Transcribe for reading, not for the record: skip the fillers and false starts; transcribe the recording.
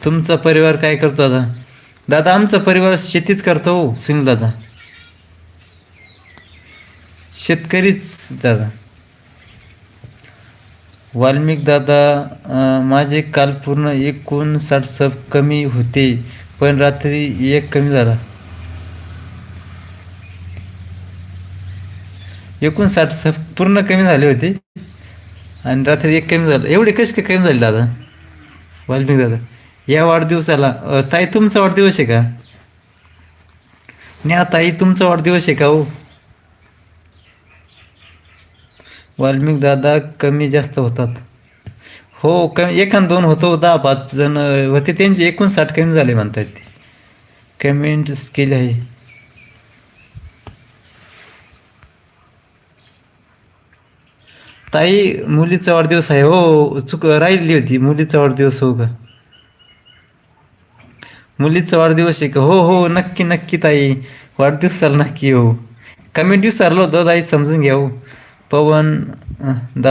तुमचा परिवार काय करतो दादा? दादा आमचा परिवार शेतीच करतो हो सुनील दादा. शेतकरीच दादा. वाल्मिक दादा, माझे काल पूर्ण 59 सब कमी होते, पण रात्री एक कमी झाला. 59 सब पूर्ण कमी झाले होते आणि रात्री एक कमी झालं. एवढे कसे काय कमी झाले दादा? वाल्मिक दादा, या वाढदिवसाला ताई तुमचा वाढदिवस आहे का? नाही ताई तुमचा वाढदिवस आहे का हो? वाल्मिक दादा कमी जास्त होतात. हो कमी, एखाद दोन होतो, 10-5 जण होते त्यांचे 59 कमी झाले म्हणतात ते. कमेंट्स केले आहे. ताई मुलीचा वाढदिवस आहे हो, चूक राहिली होती. मुलीचा वाढदिवस हो का? मुलीचा वाढदिवस आहे का? हो हो नक्की नक्की ताई, वाढदिवसाला नक्की हो. कमेंट विसरलो होतो ताई, समजून घ्या हो. पवन दादा